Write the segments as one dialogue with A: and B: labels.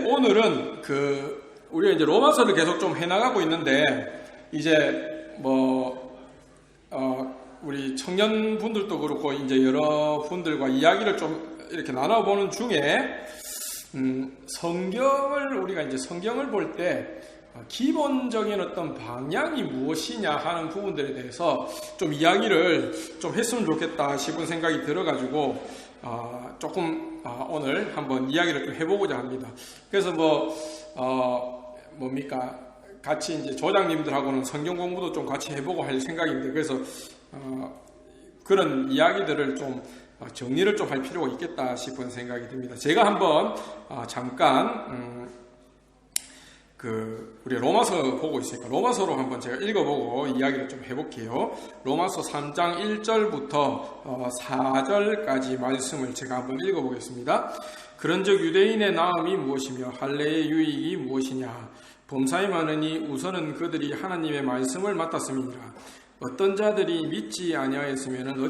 A: 오늘은 우리가 이제 로마서를 계속 좀 해나가고 있는데, 이제 우리 청년분들도 그렇고, 이제 여러분들과 이야기를 좀 이렇게 나눠보는 중에, 우리가 이제 성경을 볼 때, 기본적인 어떤 방향이 무엇이냐 하는 부분들에 대해서 좀 이야기를 좀 했으면 좋겠다 싶은 생각이 들어가지고 조금 오늘 한번 이야기를 좀 해보고자 합니다. 그래서 같이 이제 조장님들하고는 성경 공부도 좀 같이 해보고 할 생각인데, 그래서 그런 이야기들을 좀 정리를 좀 할 필요가 있겠다 싶은 생각이 듭니다. 제가 한번 잠깐 우리 로마서 보고 있으니까 로마서로 한번 제가 읽어보고 이야기를 좀 해볼게요. 로마서 3장 1절부터 4절까지 말씀을 제가 한번 읽어보겠습니다. 그런즉 유대인의 나음이 무엇이며 할례의 유익이 무엇이냐? 범사에 많으니 우선은 그들이 하나님의 말씀을 맡았음이니라. 어떤 자들이 믿지 아니하였으면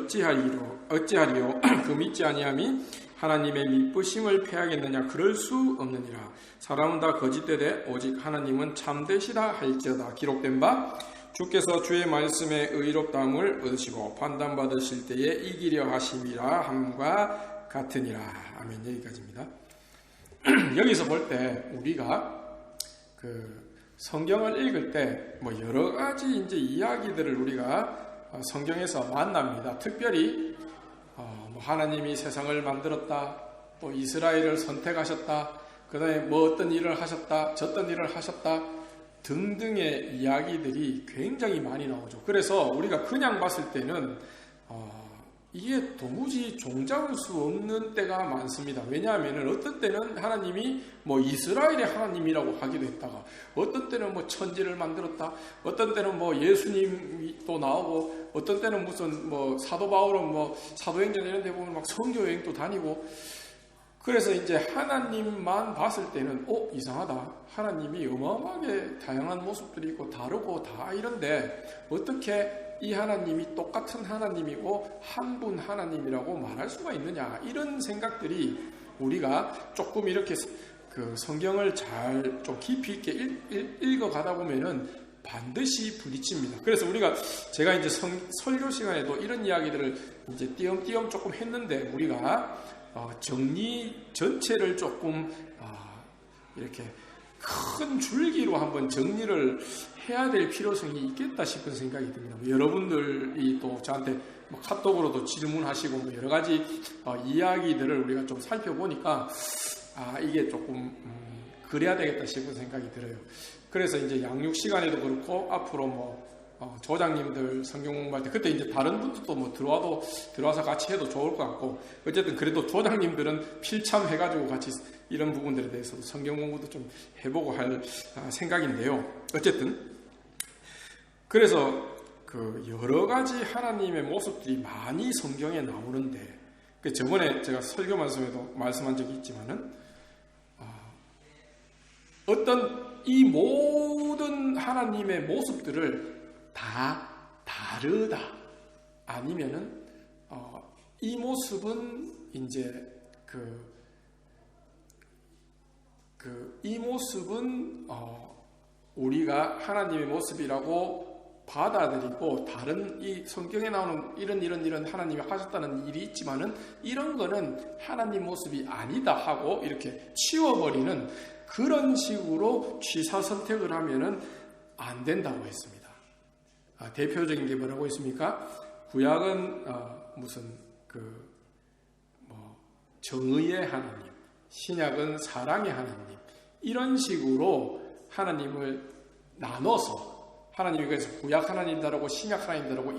A: 어찌하리요? 그 믿지 아니함이 하나님의 미쁘심을 패하겠느냐? 그럴 수 없느니라. 사람은 다 거짓되되 오직 하나님은 참되시다 할지어다. 기록된 바 주께서 주의 말씀에 의롭다함을 얻으시고 판단받으실 때에 이기려 하심이라 함과 같으니라. 아멘. 여기까지입니다. 여기서 볼 때 우리가 성경을 읽을 때 여러 가지 이제 이야기들을 우리가 성경에서 만납니다. 특별히 하나님이 세상을 만들었다, 또 이스라엘을 선택하셨다, 그 다음에 어떤 일을 하셨다, 저떤 일을 하셨다 등등의 이야기들이 굉장히 많이 나오죠. 그래서 우리가 그냥 봤을 때는 이게 도무지 종잡을 수 없는 때가 많습니다. 왜냐하면 어떤 때는 하나님이 이스라엘의 하나님이라고 하기도 했다가, 어떤 때는 천지를 만들었다, 어떤 때는 예수님이 또 나오고, 어떤 때는 무슨 사도 바울은 사도행전 이런 데 보면 선교 여행도 다니고. 그래서 이제 하나님만 봤을 때는 이상하다, 하나님이 어마어마하게 다양한 모습들이 있고 다르고 다 이런데 어떻게 이 하나님이 똑같은 하나님이고 한 분 하나님이라고 말할 수가 있느냐, 이런 생각들이 우리가 조금 이렇게 성경을 잘 좀 깊이 있게 읽어가다 보면은 반드시 부딪힙니다. 그래서 제가 이제 설교 시간에도 이런 이야기들을 이제 띄엄띄엄 조금 했는데, 우리가 정리 전체를 조금 이렇게 큰 줄기로 한번 정리를 해야 될 필요성이 있겠다 싶은 생각이 듭니다. 여러분들이 또 저한테 카톡으로도 질문하시고 여러 가지 이야기들을 우리가 좀 살펴보니까 이게 조금 그래야 되겠다 싶은 생각이 들어요. 그래서 이제 양육 시간에도 그렇고 앞으로 조장님들 성경 공부할 때 그때 이제 다른 분들도 들어와서 같이 해도 좋을 것 같고, 어쨌든 그래도 조장님들은 필참해가지고 같이 이런 부분들에 대해서도 성경 공부도 좀 해보고 할 생각인데요. 어쨌든 그래서 여러 가지 하나님의 모습들이 많이 성경에 나오는데, 저번에 제가 설교 말씀에도 말씀한 적이 있지만은 어떤 이 모든 하나님의 모습들을 다 다르다, 아니면은 이 모습은 이제 이 모습은 우리가 하나님의 모습이라고 받아들이고, 다른 이 성경에 나오는 이런 하나님이 하셨다는 일이 있지만은 이런 거는 하나님 모습이 아니다 하고 이렇게 치워버리는 그런 식으로 취사 선택을 하면은 안 된다고 했습니다. 대표적인 게 뭐라고 했습니까? 구약은 무슨 정의의 하나님, 신약은 사랑의 하나님, 이런 식으로 하나님을 나눠서, 하나님이 그래서 구약 하나님이라고 신약 하나님이라고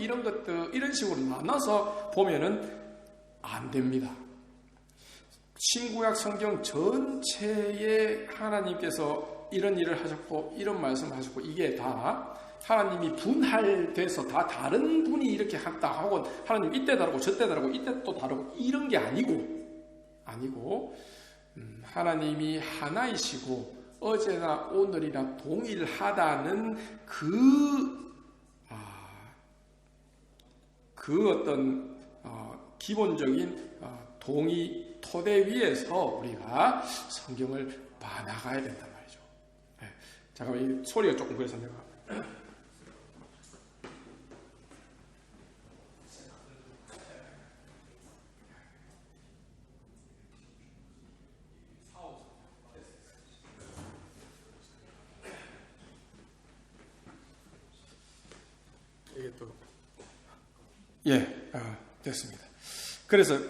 A: 이런 식으로 나눠서 보면은 안 됩니다. 신구약 성경 전체에 하나님께서 이런 일을 하셨고 이런 말씀을 하셨고, 이게 다 하나님이 분할돼서 다 다른 분이 이렇게 한다 하고, 하나님 이때 다르고 저때 다르고 이때 또 다르고 이런 게 아니고 하나님이 하나이시고 어제나 오늘이나 동일하다는 어떤 기본적인 동의 토대 위에서 우리가 성경을 나가야 된단 말이죠. 네. 잠깐만, 이 소리가 조금 그래서 내가. 이게 또, 됐습니다. 그래서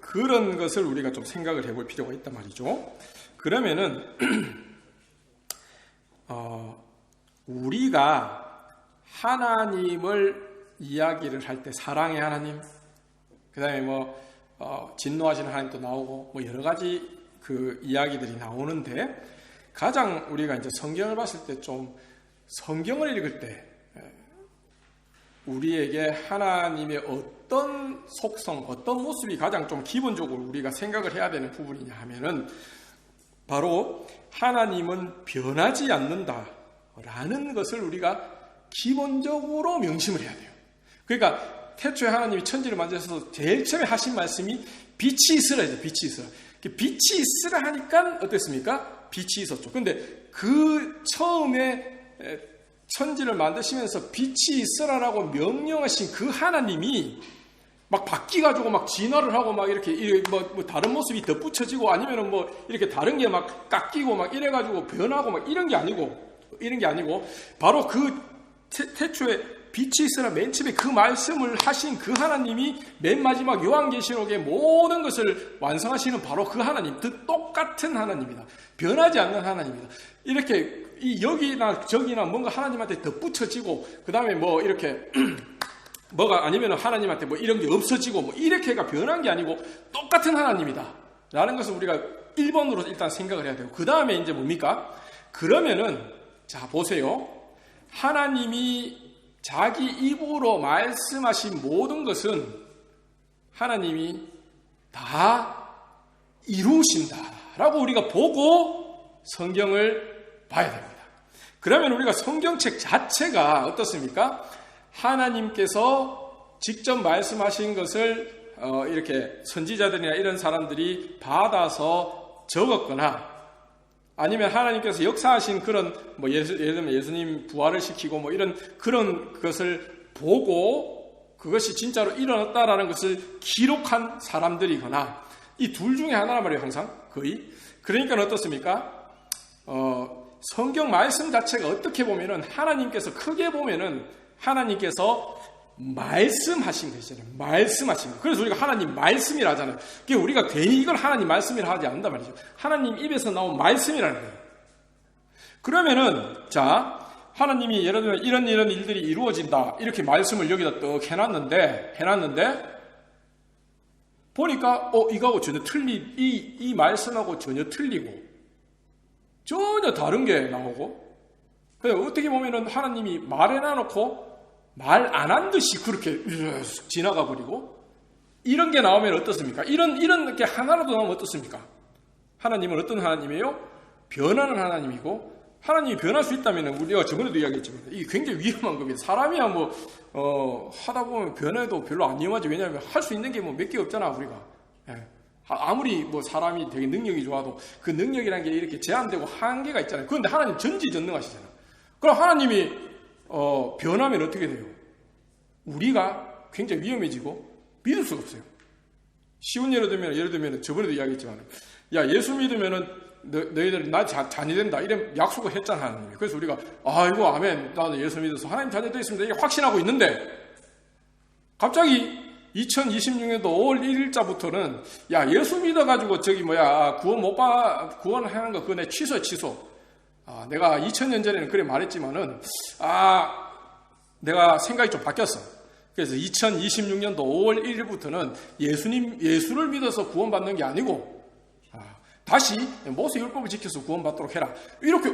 A: 그런 것을 우리가 좀 생각을 해볼 필요가 있단 말이죠. 그러면은, 우리가 하나님을 이야기를 할 때 사랑의 하나님, 그 다음에 진노하시는 하나님도 나오고, 여러 가지 그 이야기들이 나오는데, 가장 우리가 이제 성경을 봤을 때 좀, 성경을 읽을 때, 우리에게 하나님의 어떤 속성, 어떤 모습이 가장 좀 기본적으로 우리가 생각을 해야 되는 부분이냐 하면은 바로 하나님은 변하지 않는다라는 것을 우리가 기본적으로 명심을 해야 돼요. 그러니까 태초에 하나님이 천지를 만드셔서 제일 처음에 하신 말씀이 빛이 있으라 해요. 빛이 있으라. 빛이 있으라 하니까 어땠습니까? 빛이 있었죠. 근데 그 처음에 천지를 만드시면서 빛이 있으라라고 명령하신 그 하나님이 막 바뀌가지고 막 진화를 하고 막 이렇게 다른 모습이 덧붙여지고 아니면은 이렇게 다른 게 막 깎이고 막 이래가지고 변하고 막 이런 게 아니고 바로 그 태초에 빛이 있으라 맨 처음에 그 말씀을 하신 그 하나님이 맨 마지막 요한계시록의 모든 것을 완성하시는 바로 그 하나님, 그 똑같은 하나님이다. 변하지 않는 하나님이다. 이렇게 여기나 저기나 뭔가 하나님한테 덧붙여지고 그 다음에 이렇게 뭐가 아니면 하나님한테 이런 게 없어지고 이렇게가 변한 게 아니고 똑같은 하나님이다 라는 것을 우리가 1번으로 일단 생각을 해야 되고, 그 다음에 이제 뭡니까? 그러면은 자 보세요. 하나님이 자기 입으로 말씀하신 모든 것은 하나님이 다 이루신다라고 우리가 보고 성경을 봐야 됩니다. 그러면 우리가 성경책 자체가 어떻습니까? 하나님께서 직접 말씀하신 것을 이렇게 선지자들이나 이런 사람들이 받아서 적었거나, 아니면 하나님께서 역사하신 그런 예를 들면 예수님 부활을 시키고 이런 그런 것을 보고 그것이 진짜로 일어났다라는 것을 기록한 사람들이거나, 이 둘 중에 하나란 말이에요. 항상 거의. 그러니까 어떻습니까? 성경 말씀 자체가 어떻게 보면은 하나님께서 크게 보면은 하나님께서 말씀하신 것이잖아요. 말씀하신 것. 그래서 우리가 하나님 말씀이라 하잖아요. 그게 우리가 괜히 이걸 하나님 말씀이라 하지 않는단 말이죠. 하나님 입에서 나온 말씀이라는 거예요. 그러면은 자, 하나님이 예를 들면 이런 일들이 이루어진다 이렇게 말씀을 여기다 떡 해놨는데 보니까 이거하고 전혀 이 말씀하고 전혀 틀리고 전혀 다른 게 나오고, 그래서 어떻게 보면은 하나님이 말해놔놓고 말 안 한 듯이 그렇게 지나가 버리고, 이런 게 나오면 어떻습니까? 이런 게 하나라도 나오면 어떻습니까? 하나님은 어떤 하나님이에요? 변하는 하나님이고, 하나님이 변할 수 있다면 우리가 저번에도 이야기했지만 이게 굉장히 위험한 겁니다. 사람이야 하다 보면 변해도 별로 안 위험하지. 왜냐하면 할 수 있는 게 몇 개 없잖아 우리가. 아무리 사람이 되게 능력이 좋아도 그 능력이라는 게 이렇게 제한되고 한계가 있잖아요. 그런데 하나님 전지전능하시잖아요. 그럼 하나님이 변하면 어떻게 돼요? 우리가 굉장히 위험해지고 믿을 수가 없어요. 쉬운 예를 들면 저번에도 이야기했지만, 야 예수 믿으면은 너희들은 나 자녀 된다 이런 약속을 했잖아 하나님이. 그래서 우리가 아이고 아멘 나는 예수 믿어서 하나님 자녀 되었습니다 이게 확신하고 있는데, 갑자기 2026년도 5월 1일자부터는 야 예수 믿어가지고 구원하는 거 그거 내 취소. 내가 2000년 전에는 그래 말했지만은 내가 생각이 좀 바뀌었어. 그래서 2026년도 5월 1일부터는 예수를 믿어서 구원받는 게 아니고 다시 모세 율법을 지켜서 구원받도록 해라. 이렇게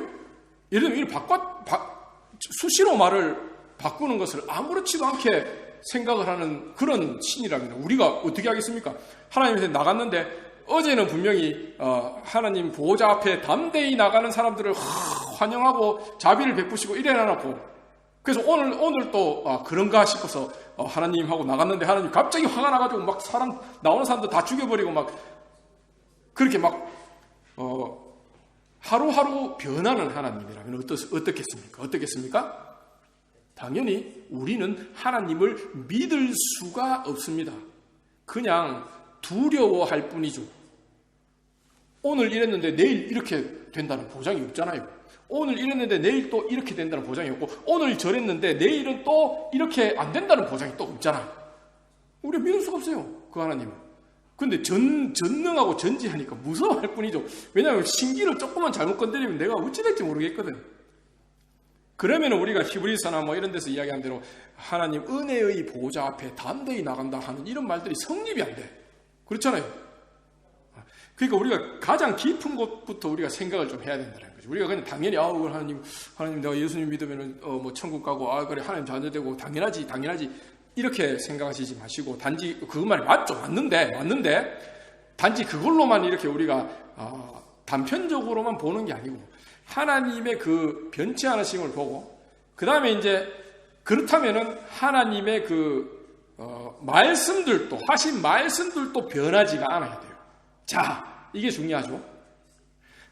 A: 예를 들면 수시로 말을 바꾸는 것을 아무렇지도 않게 생각을 하는 그런 신이라면 우리가 어떻게 하겠습니까? 하나님한테 나갔는데 어제는 분명히 하나님 보호자 앞에 담대히 나가는 사람들을 환영하고 자비를 베푸시고 이래놔놓고, 그래서 오늘 또 그런가 싶어서 하나님하고 나갔는데 하나님 갑자기 화가 나가지고 막 나오는 사람들 다 죽여버리고 막 그렇게 막 하루하루 변하는 하나님이라면 어떻겠습니까? 당연히 우리는 하나님을 믿을 수가 없습니다. 그냥 두려워할 뿐이죠. 오늘 이랬는데 내일 이렇게 된다는 보장이 없잖아요. 오늘 이랬는데 내일 또 이렇게 된다는 보장이 없고, 오늘 저랬는데 내일은 또 이렇게 안 된다는 보장이 또 없잖아요. 우리가 믿을 수가 없어요, 그 하나님은. 근데 전능하고 전지하니까 무서워할 뿐이죠. 왜냐하면 신기를 조금만 잘못 건드리면 내가 어찌 될지 모르겠거든. 그러면 우리가 히브리서나 뭐 이런 데서 이야기한 대로 하나님 은혜의 보좌 앞에 담대히 나간다 하는 이런 말들이 성립이 안 돼. 그렇잖아요. 그러니까 우리가 가장 깊은 곳부터 우리가 생각을 좀 해야 된다는 거죠. 우리가 그냥 당연히 하나님 내가 예수님 믿으면 뭐 천국 가고 그래 하나님 자녀 되고 당연하지 이렇게 생각하시지 마시고, 단지 그것만이 맞죠. 맞는데 단지 그걸로만 이렇게 우리가 단편적으로만 보는 게 아니고 하나님의 그 변치 않으심을 보고, 그 다음에 이제 그렇다면은 하나님의 말씀들도 하신 말씀들도 변하지가 않아야 돼요. 자, 이게 중요하죠.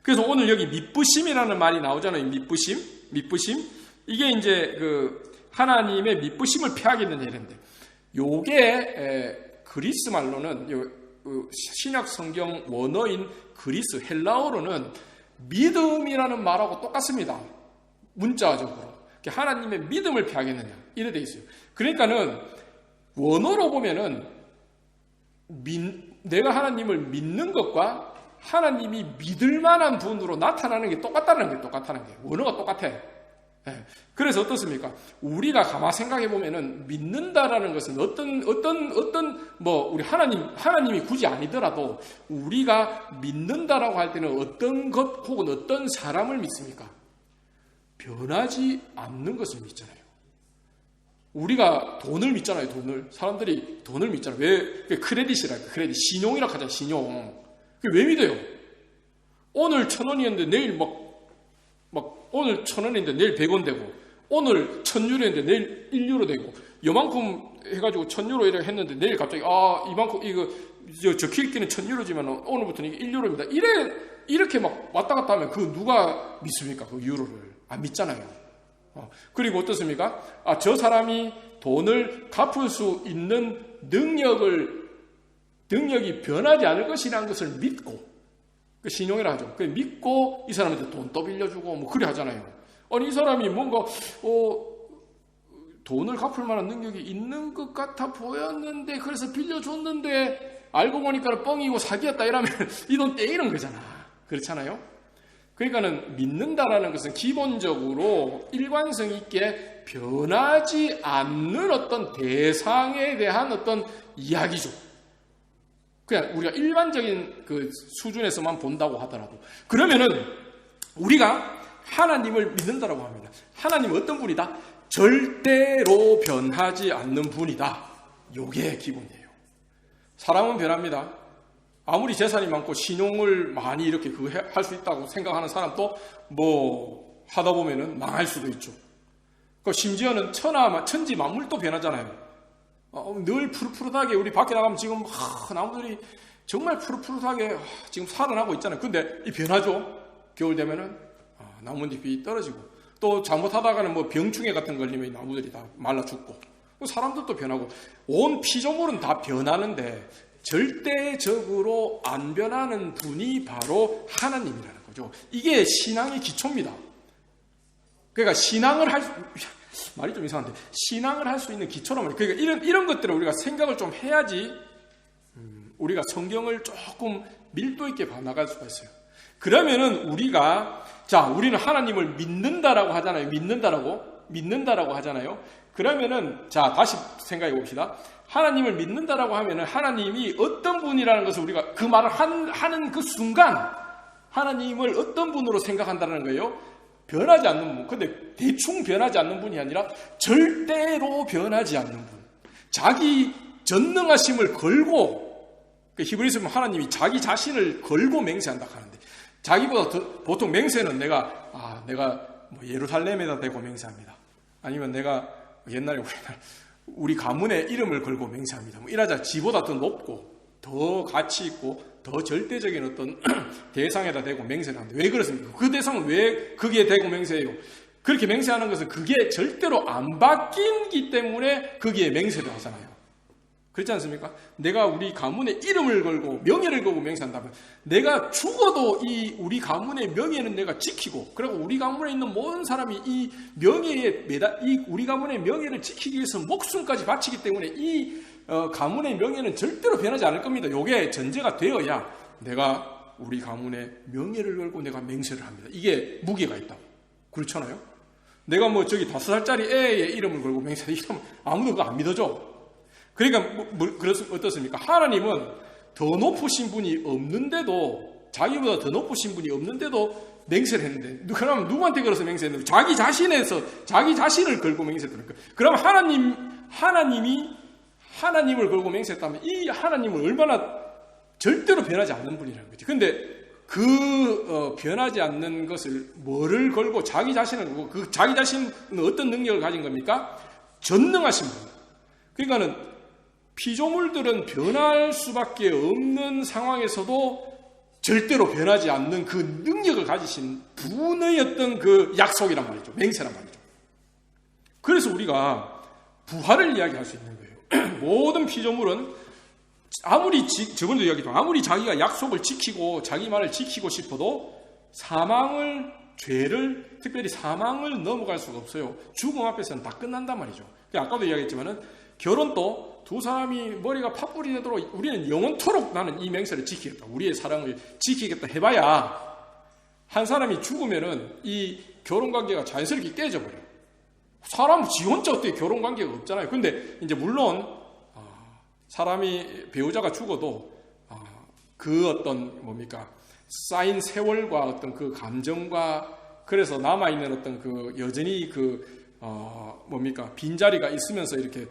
A: 그래서 오늘 여기 미쁘심이라는 말이 나오잖아요. 미쁘심. 이게 이제 하나님의 미쁘심을 피하겠는 일인데, 요게 그리스 말로는 신약 성경 원어인 그리스 헬라어로는 믿음이라는 말하고 똑같습니다. 문자적으로 하나님의 믿음을 피하겠느냐 이래 돼 있어요. 그러니까는 원어로 보면은 내가 하나님을 믿는 것과 하나님이 믿을 만한 분으로 나타나는 게 똑같다는 게 원어가 똑같아. 그래서 어떻습니까? 우리가 가만 생각해 보면은 믿는다라는 것은 어떤 우리 하나님이 굳이 아니더라도 우리가 믿는다라고 할 때는 어떤 것 혹은 어떤 사람을 믿습니까? 변하지 않는 것을 믿잖아요. 우리가 돈을 믿잖아요. 사람들이 돈을 믿잖아요. 왜? 크레딧이랄까? 크레딧, 신용이라고 하잖아요. 신용. 왜 믿어요? 오늘 1,000원이었는데 내일 오늘 1,000원인데 내일 100원 되고, 오늘 1,000유로인데 내일 1유로 되고, 요만큼 해가지고 1,000유로 이렇게 했는데 내일 갑자기 이만큼 적힐 때는 1,000유로지만 오늘부터는 이게 1유로입니다. 이렇게 막 왔다 갔다 하면 그 누가 믿습니까? 그 유로를 안 믿잖아요. 그리고 어떻습니까? 저 사람이 돈을 갚을 수 있는 능력이 변하지 않을 것이라는 것을 믿고, 신용이라 하죠. 믿고 이 사람한테 돈 또 빌려주고 뭐 그래 하잖아요. 아니 이 사람이 뭔가 돈을 갚을 만한 능력이 있는 것 같아 보였는데 그래서 빌려줬는데 알고 보니까 뻥이고 사기였다 이러면 이 돈 떼이는 거잖아. 그렇잖아요. 그러니까는 믿는다라는 것은 기본적으로 일관성 있게 변하지 않는 어떤 대상에 대한 어떤 이야기죠. 그냥 우리가 일반적인 수준에서만 본다고 하더라도, 그러면은 우리가 하나님을 믿는다라고 합니다. 하나님은 어떤 분이다? 절대로 변하지 않는 분이다. 요게 기본이에요. 사람은 변합니다. 아무리 재산이 많고 신용을 많이 이렇게 할 수 있다고 생각하는 사람도 뭐 하다 보면은 망할 수도 있죠. 심지어는 천지 만물도 변하잖아요. 늘 푸릇푸릇하게 우리 밖에 나가면 지금 나무들이 정말 푸릇푸릇하게 지금 살아나고 있잖아요. 근데 이 변하죠. 겨울 되면은 나뭇잎이 떨어지고, 또 잘못하다가는 뭐 병충해 같은 거 걸리면 나무들이 다 말라 죽고, 사람들도 변하고, 온 피조물은 다 변하는데 절대적으로 안 변하는 분이 바로 하나님이라는 거죠. 이게 신앙의 기초입니다. 그러니까 말이 좀 이상한데, 신앙을 할 수 있는 기초란 말이에요. 그러니까 이런 것들을 우리가 생각을 좀 해야지 우리가 성경을 조금 밀도 있게 봐나갈 수가 있어요. 그러면은 우리는 하나님을 믿는다라고 하잖아요. 믿는다라고 하잖아요. 그러면은 다시 생각해 봅시다. 하나님을 믿는다라고 하면은 하나님이 어떤 분이라는 것을 우리가 그 말을 하는 그 순간 하나님을 어떤 분으로 생각한다는 거예요. 변하지 않는 분. 근데 대충 변하지 않는 분이 아니라 절대로 변하지 않는 분. 자기 전능하심을 걸고, 히브리서 보면 하나님이 자기 자신을 걸고 맹세한다 하는데, 자기보다 보통 맹세는 내가 뭐 예루살렘에다 대고 맹세합니다. 아니면 내가 옛날에 우리 가문의 이름을 걸고 맹세합니다. 뭐 이러자 지보다 더 높고 더 가치 있고 더 절대적인 어떤 대상에다 대고 맹세를 합니다. 왜 그렇습니까? 그 대상은 왜 거기에 대고 맹세해요? 그렇게 맹세하는 것은 그게 절대로 안 바뀌기 때문에 거기에 맹세를 하잖아요. 그렇지 않습니까? 내가 우리 가문의 이름을 걸고 명예를 걸고 맹세한다면 내가 죽어도 이 우리 가문의 명예는 내가 지키고, 그리고 우리 가문에 있는 모든 사람이 이 명예에 이 우리 가문의 명예를 지키기 위해서 목숨까지 바치기 때문에 이 가문의 명예는 절대로 변하지 않을 겁니다. 이게 전제가 되어야 내가 우리 가문의 명예를 걸고 내가 맹세를 합니다. 이게 무게가 있다고. 그렇잖아요? 내가 뭐 저기 5살짜리 애의 이름을 걸고 맹세하면 이러면 아무도 그거 안 믿어줘. 그러니까 어떻습니까? 하나님은 더 높으신 분이 없는데도, 자기보다 더 높으신 분이 없는데도 맹세를 했는데, 그러면 누구한테 걸어서 맹세했는데? 자기 자신을 걸고 맹세했다니까. 그럼 하나님을 걸고 맹세했다면 이 하나님은 얼마나 절대로 변하지 않는 분이라는 거지. 근데 변하지 않는 것을 뭐를 걸고 자기 자신을 걸고, 그 자기 자신은 어떤 능력을 가진 겁니까? 전능하신 분. 그러니까는 피조물들은 변할 수밖에 없는 상황에서도 절대로 변하지 않는 그 능력을 가지신 분의 어떤 그 약속이란 말이죠. 맹세란 말이죠. 그래서 우리가 부활을 이야기할 수 있는 거예요. 모든 피조물은 저번에도 이야기했지만 아무리 자기가 약속을 지키고 자기 말을 지키고 싶어도 죄를, 특별히 사망을 넘어갈 수가 없어요. 죽음 앞에서는 다 끝난단 말이죠. 아까도 이야기했지만은 결혼도 두 사람이 머리가 팥불이 되도록 우리는 영원토록 나는 이 맹세를 지키겠다, 우리의 사랑을 지키겠다 해봐야 한 사람이 죽으면은 이 결혼관계가 자연스럽게 깨져버려요. 사람 지 혼자 어떻게 결혼관계가 없잖아요. 근데 이제 물론 사람이 배우자가 죽어도 그 어떤 쌓인 세월과 어떤 그 감정과, 그래서 남아있는 어떤 그 여전히 빈자리가 있으면서 이렇게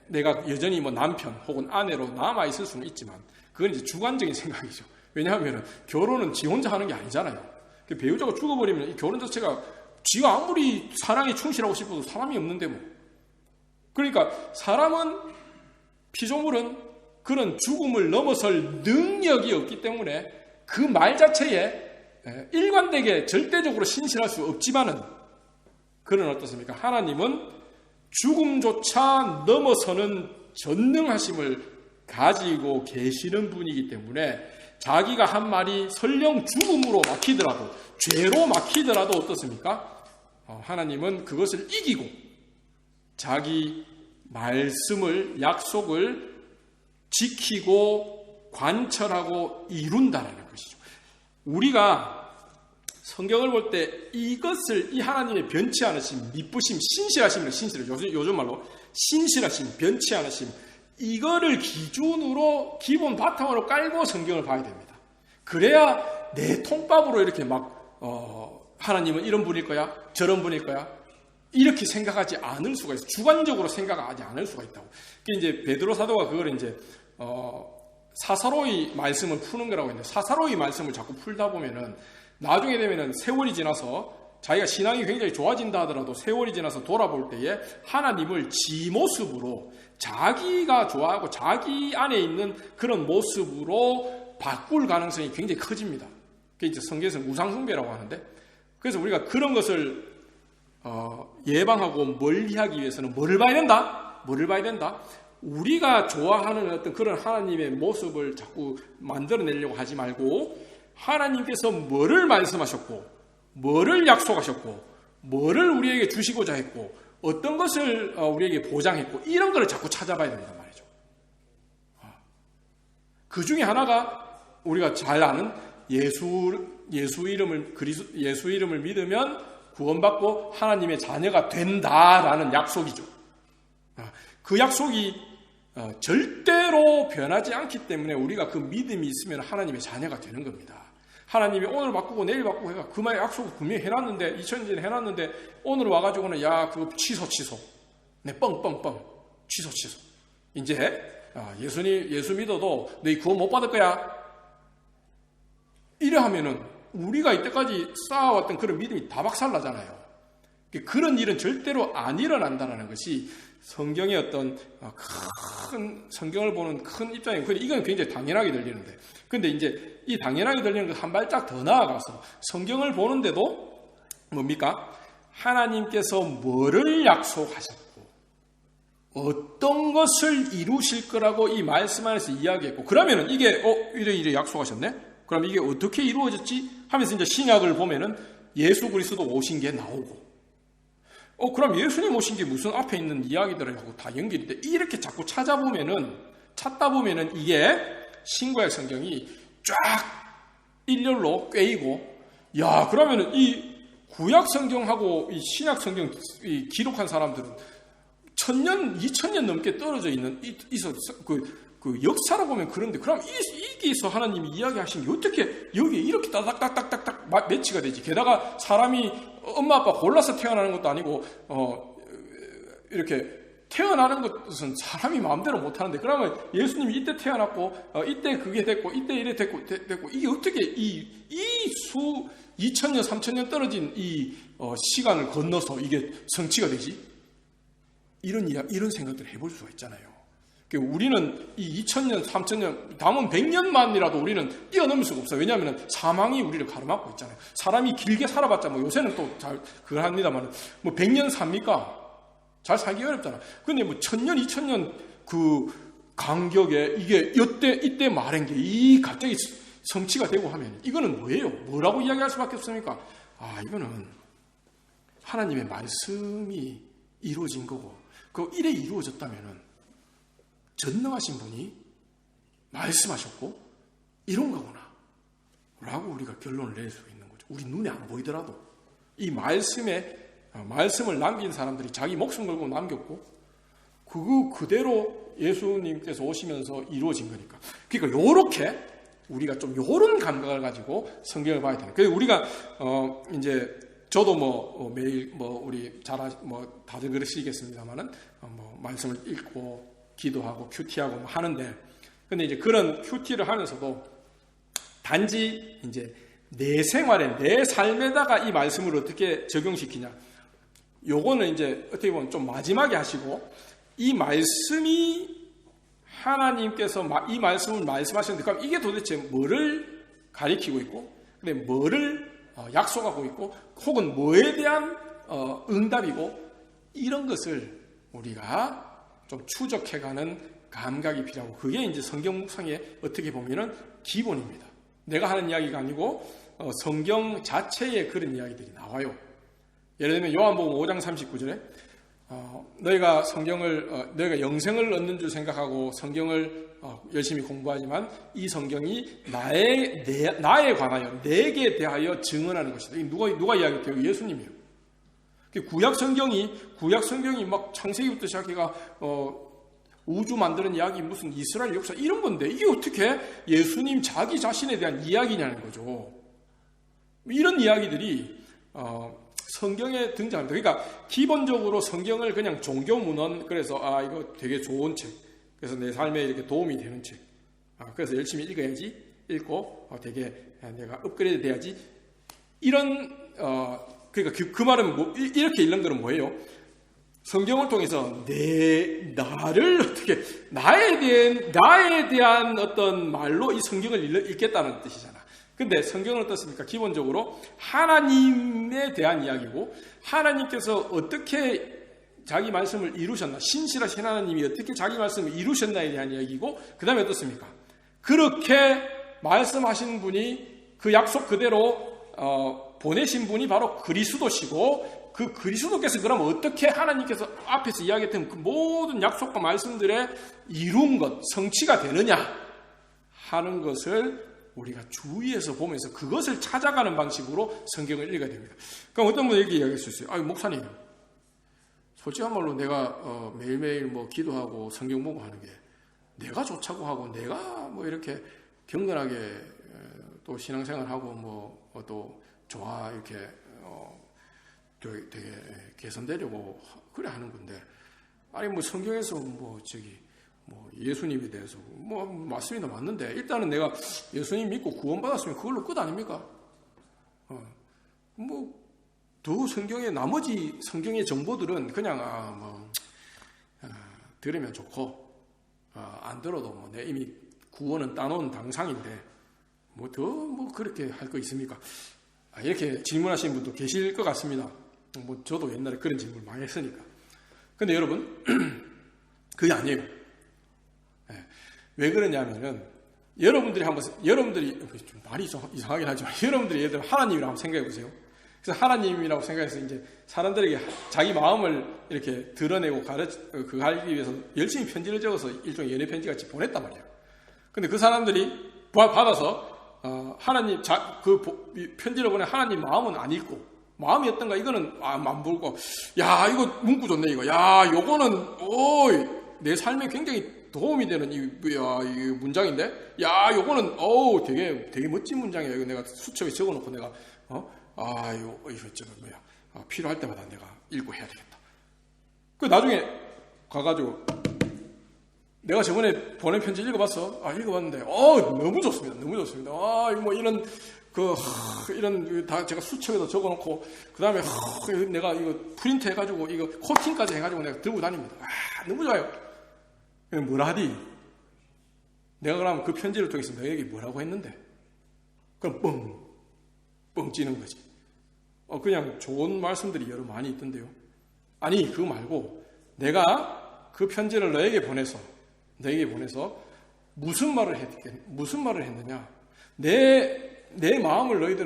A: 내가 여전히 뭐 남편 혹은 아내로 남아있을 수는 있지만 그건 이제 주관적인 생각이죠. 왜냐하면 결혼은 지 혼자 하는 게 아니잖아요. 배우자가 죽어버리면 이 결혼 자체가 지가 아무리 사랑에 충실하고 싶어도 사람이 없는데 뭐. 그러니까 피조물은 그런 죽음을 넘어설 능력이 없기 때문에 그 말 자체에 일관되게 절대적으로 신실할 수 없지만은, 그런 어떻습니까? 하나님은 죽음조차 넘어서는 전능하심을 가지고 계시는 분이기 때문에 자기가 한 말이 설령 죽음으로 막히더라도, 죄로 막히더라도 어떻습니까? 하나님은 그것을 이기고 자기 말씀을, 약속을 지키고 관철하고 이룬다는 것이죠. 우리가 성경을 볼 때 이것을, 이 하나님의 변치 않으심, 미쁘심, 요즘 말로 신실하심, 변치 않으심, 이거를 기준으로 기본 바탕으로 깔고 성경을 봐야 됩니다. 그래야 내 통밥으로 이렇게 하나님은 이런 분일 거야, 저런 분일 거야, 이렇게 생각하지 않을 수가 있어요. 주관적으로 생각하지 않을 수가 있다고. 이제 베드로 사도가 그걸 이제 사사로이 말씀을 푸는 거라고 했는데, 사사로이 말씀을 자꾸 풀다 보면은 나중에 되면은 세월이 지나서 자기가 신앙이 굉장히 좋아진다 하더라도 세월이 지나서 돌아볼 때에 하나님을 지 모습으로, 자기가 좋아하고 자기 안에 있는 그런 모습으로 바꿀 가능성이 굉장히 커집니다. 그게 이제 성경에서는 우상숭배라고 하는데, 그래서 우리가 그런 것을 예방하고 멀리하기 위해서는 뭐를 봐야 된다? 우리가 좋아하는 어떤 그런 하나님의 모습을 자꾸 만들어내려고 하지 말고, 하나님께서 뭐를 말씀하셨고, 뭐를 약속하셨고, 뭐를 우리에게 주시고자 했고, 어떤 것을 우리에게 보장했고, 이런 걸 자꾸 찾아봐야 된단 말이죠. 그 중에 하나가 우리가 잘 아는 예수 이름을 믿으면 구원받고 하나님의 자녀가 된다라는 약속이죠. 그 약속이 절대로 변하지 않기 때문에 우리가 그 믿음이 있으면 하나님의 자녀가 되는 겁니다. 하나님이 오늘 바꾸고 내일 바꾸고 해가 그 말의 약속을 분명히 해놨는데, 2000년 전에 해놨는데 오늘 와가지고는 그거 취소 네, 뻥 취소 이제 예수 믿어도 너희 구원 못 받을 거야, 이래 하면은 우리가 이때까지 쌓아왔던 그런 믿음이 다 박살나잖아요. 그런 일은 절대로 안 일어난다는 것이 성경의 어떤 큰 성경을 보는 큰 입장이고, 근데 이건 굉장히 당연하게 들리는데, 근데 이제 이 당연하게 들리는 것 한 발짝 더 나아가서 성경을 보는데도 뭡니까? 하나님께서 뭐를 약속하셨고 어떤 것을 이루실 거라고 이 말씀 안에서 이야기했고, 그러면은 이게 이래 약속하셨네? 그럼 이게 어떻게 이루어졌지? 하면서 이제 신약을 보면은 예수 그리스도 오신 게 나오고, 그럼 예수님 오신 게 무슨 앞에 있는 이야기들하고 다 연결이 돼? 이렇게 자꾸 찾다 보면은 이게 신구약 성경이 쫙 일렬로 꿰이고, 야, 그러면은 이 구약 성경하고 이 신약 성경 기록한 사람들은 1000년, 2000년 넘게 떨어져 있는 그 역사로 보면 그런데, 그럼 이기서 하나님이 이야기하신 게 어떻게 여기에 이렇게 딱딱딱딱딱 매치가 되지? 게다가 사람이 엄마 아빠 골라서 태어나는 것도 아니고 이렇게 태어나는 것은 사람이 마음대로 못 하는데, 그러면 예수님이 이때 태어났고 이때 그게 됐고 이때 이래 됐고 이게 어떻게 이 2000년 3000년 떨어진 이 시간을 건너서 이게 성취가 되지? 이런 생각들을 해볼 수가 있잖아요. 우리는 이 2000년, 3000년, 남은 100년만이라도 우리는 뛰어넘을 수가 없어요. 왜냐하면 사망이 우리를 가로막고 있잖아요. 사람이 길게 살아봤자 뭐 요새는 또 잘 그걸 합니다만 뭐 100년 삽니까? 잘 살기 어렵잖아. 근데 뭐 1000년, 2000년 그 간격에 이게 이때 말한 게 이 갑자기 성취가 되고 하면 이거는 뭐예요? 뭐라고 이야기할 수밖에 없습니까? 이거는 하나님의 말씀이 이루어진 거고, 이래 이루어졌다면은 전능하신 분이 말씀하셨고 이런 거구나 라고 우리가 결론을 낼 수 있는 거죠. 우리 눈에 안 보이더라도 이 말씀을 남긴 사람들이 자기 목숨 걸고 남겼고, 그거 그대로 예수님께서 오시면서 이루어진 거니까. 그러니까 요렇게 우리가 좀 요런 감각을 가지고 성경을 봐야 되는. 그래서 우리가 이제 저도 매일 우리 다들 그러시겠습니다만은 말씀을 읽고 기도하고 큐티하고 하는데, 근데 이제 그런 큐티를 하면서도 단지 이제 내 생활에, 내 삶에다가 이 말씀을 어떻게 적용시키냐, 요거는 이제 어떻게 보면 좀 마지막에 하시고, 이 말씀이 하나님께서 이 말씀을 말씀하셨는데, 그럼 이게 도대체 뭐를 가리키고 있고, 근데 뭐를 약속하고 있고, 혹은 뭐에 대한 응답이고, 이런 것을 우리가 좀 추적해가는 감각이 필요하고, 그게 이제 성경 묵상의 어떻게 보면은 기본입니다. 내가 하는 이야기가 아니고 성경 자체에 그런 이야기들이 나와요. 예를 들면 요한복음 5장 39절에 너희가 너희가 영생을 얻는 줄 생각하고 성경을 열심히 공부하지만 이 성경이 나에 관하여, 내게 대하여 증언하는 것이다. 누가 이야기해요? 예수님이에요. 구약 성경이 막 창세기부터 시작해가 우주 만드는 이야기, 무슨 이스라엘 역사 이런 건데, 이게 어떻게 예수님 자기 자신에 대한 이야기냐는 거죠. 이런 이야기들이 성경에 등장합니다. 그러니까 기본적으로 성경을 그냥 종교 문헌, 그래서 이거 되게 좋은 책, 그래서 내 삶에 이렇게 도움이 되는 책, 그래서 열심히 읽어야지, 읽고 되게 내가 업그레이드 돼야지, 이런 그러니까 그 말은 이렇게 읽는 거는 뭐예요? 성경을 통해서 나를 어떻게 나에 대한 어떤 말로 이 성경을 읽겠다는 뜻이잖아. 근데 성경은 어떻습니까? 기본적으로 하나님에 대한 이야기고, 하나님께서 어떻게 자기 말씀을 이루셨나, 신실하신 하나님이 어떻게 자기 말씀을 이루셨나에 대한 이야기고, 그 다음에 어떻습니까? 그렇게 말씀하신 분이 그 약속 그대로 보내신 분이 바로 그리스도시고, 그 그리스도께서 그럼 어떻게 하나님께서 앞에서 이야기했던 그 모든 약속과 말씀들의 이룬 것, 성취가 되느냐 하는 것을 우리가 주위에서 보면서 그것을 찾아가는 방식으로 성경을 읽어야 됩니다. 그럼 어떤 분이 이렇게 이야기할 수 있어요. 목사님, 솔직한 말로 내가 매일매일 기도하고 성경 보고 하는 게 내가 좋자고 하고, 내가 이렇게 경건하게 또 신앙생활하고 또 좋아 이렇게 되게 개선되려고 그래 하는 건데, 성경에서 예수님에 대해서 맞습니다, 맞는데 일단은 내가 예수님 믿고 구원받았으면 그걸로 끝 아닙니까? 더 성경의 나머지 성경의 정보들은 그냥 들으면 좋고 안 들어도 뭐 내 이미 구원은 따놓은 당상인데 뭐 더 뭐 그렇게 할 거 있습니까? 이렇게 질문하시는 분도 계실 것 같습니다. 뭐 저도 옛날에 그런 질문 많이 했으니까. 근데 여러분 그게 아니에요. 왜 그러냐면은 여러분들이 좀 말이 이상하긴 하지만 여러분들이 예를 들어 하나님이라고 생각해 보세요. 그래서 하나님이라고 생각해서 이제 사람들에게 자기 마음을 이렇게 드러내고 그거 하기 위해서 열심히 편지를 적어서 일종의 연애 편지 같이 보냈단 말이에요. 근데 그 사람들이 받아서 하나님 그 편지를 보낸 하나님 마음은 안 읽고 마음이 어떤가 이거는 안 보고 야 이거 문구 좋네 이거 야 요거는 내 삶에 굉장히 도움이 되는 이 문장인데 야 요거는 되게 멋진 문장이야. 이거 내가 수첩에 적어놓고 내가 이거 필요할 때마다 내가 읽고 해야 되겠다. 그 나중에 가가지고 내가 저번에 보낸 편지 읽어봤어. 읽어봤는데 너무 좋습니다. 너무 좋습니다. 뭐 이런 다 제가 수첩에다 적어놓고 그 다음에 내가 이거 프린트 해가지고 이거 코팅까지 해가지고 내가 들고 다닙니다. 너무 좋아요. 뭐라 하디? 내가 그러면 그 편지를 통해서 너에게 뭐라고 했는데? 그럼 뻥 찌는 거지. 그냥 좋은 말씀들이 여러 많이 있던데요. 아니 그거 말고 내가 그 편지를 너에게 보내서 무슨 말을 했느냐? 내 마음을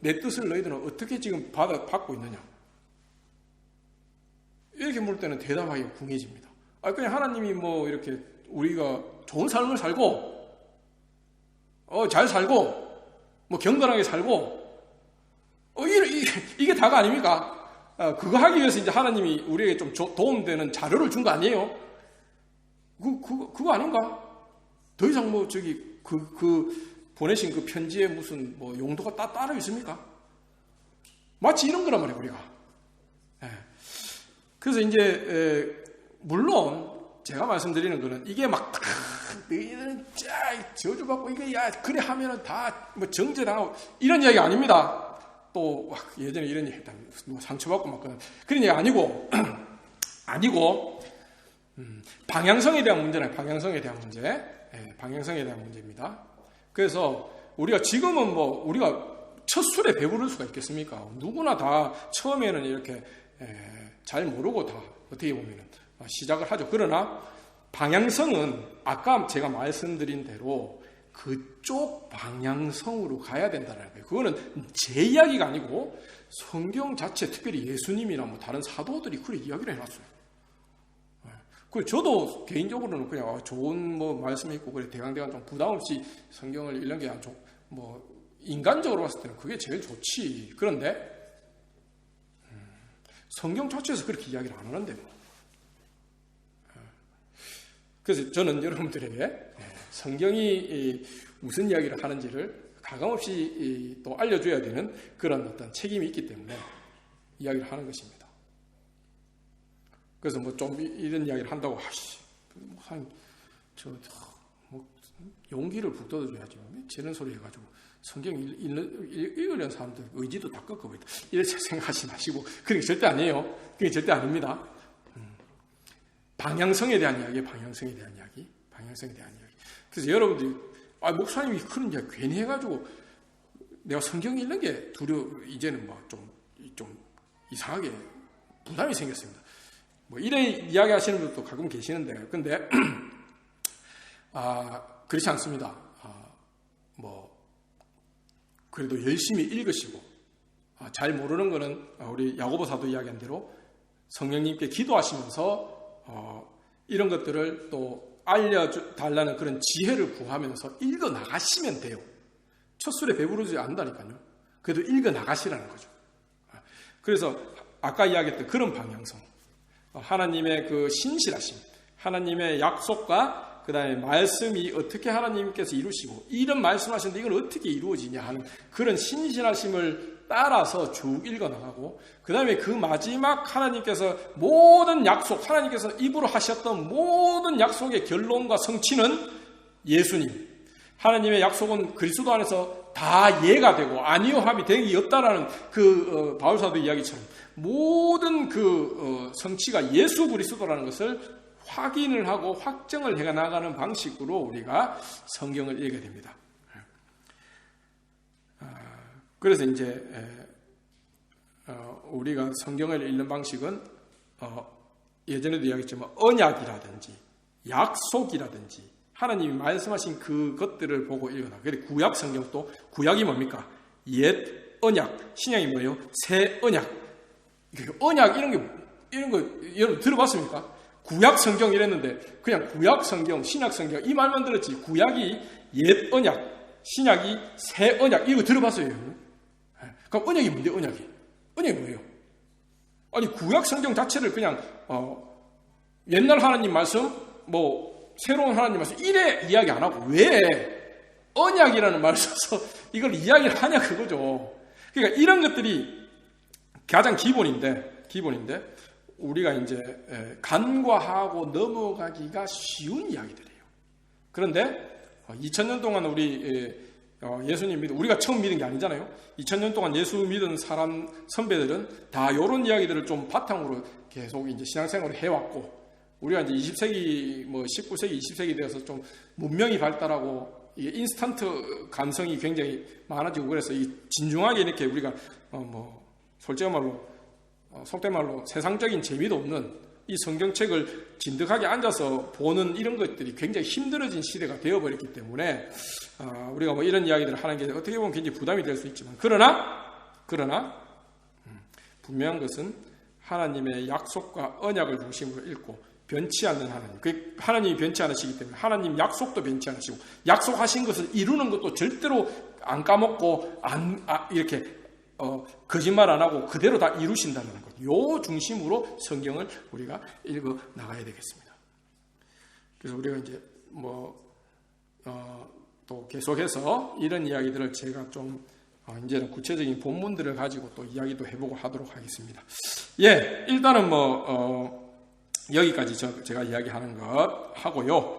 A: 내 뜻을 너희들은 어떻게 지금 받고 있느냐? 이렇게 물을 때는 대답하기가 궁해집니다. 그냥 하나님이 뭐 이렇게 우리가 좋은 삶을 살고, 잘 살고, 뭐 경건하게 살고, 이게 다가 아닙니까? 그거 하기 위해서 이제 하나님이 우리에게 좀 도움되는 자료를 준 거 아니에요? 그거 아닌가? 더 이상 뭐 보내신 그 편지에 무슨 뭐 용도가 따로 있습니까? 마치 이런 거란 말이에요, 우리가. 그래서 이제, 물론 제가 말씀드리는 거는 이게 막 너희는 저주받고 이게 그래 하면은 다 뭐 정죄당하고 이런 이야기 아닙니다. 또 예전에 이런 얘기 했다. 상처받고 막 그런 얘기 아니고 방향성에 대한 문제는 방향성에 대한 문제입니다. 그래서 우리가 지금은 뭐 우리가 첫 술에 배부를 수가 있겠습니까? 누구나 다 처음에는 이렇게 잘 모르고 다 어떻게 보면은 시작을 하죠. 그러나 방향성은 아까 제가 말씀드린 대로 그쪽 방향성으로 가야 된다는 거예요. 그거는 제 이야기가 아니고 성경 자체, 특별히 예수님이나 뭐 다른 사도들이 그렇게 이야기를 해놨어요. 그 저도 개인적으로는 그냥 좋은 뭐 말씀이 있고 그래 대강대강 좀 부담 없이 성경을 읽는 게 뭐 인간적으로 봤을 때는 그게 제일 좋지. 그런데 성경 자체에서 그렇게 이야기를 안 하는데 뭐. 그래서 저는 여러분들에게 성경이 무슨 이야기를 하는지를 가감없이 또 알려줘야 되는 그런 어떤 책임이 있기 때문에 이야기를 하는 것입니다. 그래서 뭐 좀 이런 이야기를 한다고 용기를 북돋아줘야죠. 저런 소리 해가지고 성경 읽으려는 사람들 의지도 다 꺾어버린다. 이렇게 생각하지 마시고 그게 절대 아니에요. 그게 절대 아닙니다. 방향성에 대한 이야기. 그래서 여러분들이 목사님이 그런 이야기 괜히 해가지고 내가 성경 읽는 게 이제는 뭐 좀 이상하게 부담이 생겼습니다. 뭐 이래 이야기 하시는 분도 가끔 계시는데 근데 그렇지 않습니다. 뭐 그래도 열심히 읽으시고 잘 모르는 거는 우리 야고보사도 이야기한 대로 성령님께 기도하시면서 이런 것들을 또 알려달라는 그런 지혜를 구하면서 읽어 나가시면 돼요. 첫 술에 배부르지 않는다니까요. 그래도 읽어 나가시라는 거죠. 그래서 아까 이야기했던 그런 방향성, 하나님의 그 신실하심, 하나님의 약속과 그 다음에 말씀이 어떻게 하나님께서 이루시고 이런 말씀하시는데 이건 어떻게 이루어지냐 하는 그런 신실하심을 따라서 쭉 읽어나가고 그 다음에 그 마지막 하나님께서 모든 약속, 하나님께서 입으로 하셨던 모든 약속의 결론과 성취는 예수님, 하나님의 약속은 그리스도 안에서 다 예가 되고 아니요 합이 되기 없다라는 그 바울사도 이야기처럼 모든 그 성취가 예수 그리스도라는 것을 확인을 하고 확정을 해 나가는 방식으로 우리가 성경을 읽게 됩니다. 그래서 이제 우리가 성경을 읽는 방식은 예전에도 이야기했지만 언약이라든지 약속이라든지 하나님이 말씀하신 그것들을 보고 읽어라. 그런데 구약 성경도 구약이 뭡니까? 옛 언약, 신약이 뭐예요? 새 언약. 언약 이런 거 여러분 들어봤습니까? 구약 성경 이랬는데 그냥 구약 성경, 신약 성경 이 말만 들었지 구약이 옛 언약, 신약이 새 언약 이거 들어봤어요. 그럼 언약이 뭔데? 언약이 뭐예요? 아니 구약 성경 자체를 그냥 옛날 하나님 말씀 뭐 새로운 하나님 말씀 이래 이야기 안 하고 왜 언약이라는 말을 써서 이걸 이야기를 하냐 그거죠. 그러니까 이런 것들이 가장 기본인데 우리가 이제 간과하고 넘어가기가 쉬운 이야기들이에요. 그런데 2000년 동안 우리 예수님 믿은 우리가 처음 믿은 게 아니잖아요. 2000년 동안 예수 믿은 사람 선배들은 다 이런 이야기들을 좀 바탕으로 계속 이제 신앙생활을 해왔고 우리가 이제 20세기 뭐 19세기 20세기 되어서 좀 문명이 발달하고 이게 인스턴트 감성이 굉장히 많아지고 그래서 이 진중하게 이렇게 우리가 뭐 솔직한 말로 속된 말로 세상적인 재미도 없는 이 성경책을 진득하게 앉아서 보는 이런 것들이 굉장히 힘들어진 시대가 되어버렸기 때문에 우리가 뭐 이런 이야기들을 하는 게 어떻게 보면 굉장히 부담이 될 수 있지만 그러나 분명한 것은 하나님의 약속과 언약을 중심으로 읽고 변치 않는 하나님. 하나님이 변치 않으시기 때문에 하나님 약속도 변치 않으시고 약속하신 것을 이루는 것도 절대로 안 까먹고 이렇게 거짓말 안 하고 그대로 다 이루신다는 것. 요 중심으로 성경을 우리가 읽어 나가야 되겠습니다. 그래서 우리가 이제 또 계속해서 이런 이야기들을 제가 좀 이제는 구체적인 본문들을 가지고 또 이야기도 해보고 하도록 하겠습니다. 예, 일단은 여기까지 제가 이야기하는 것 하고요.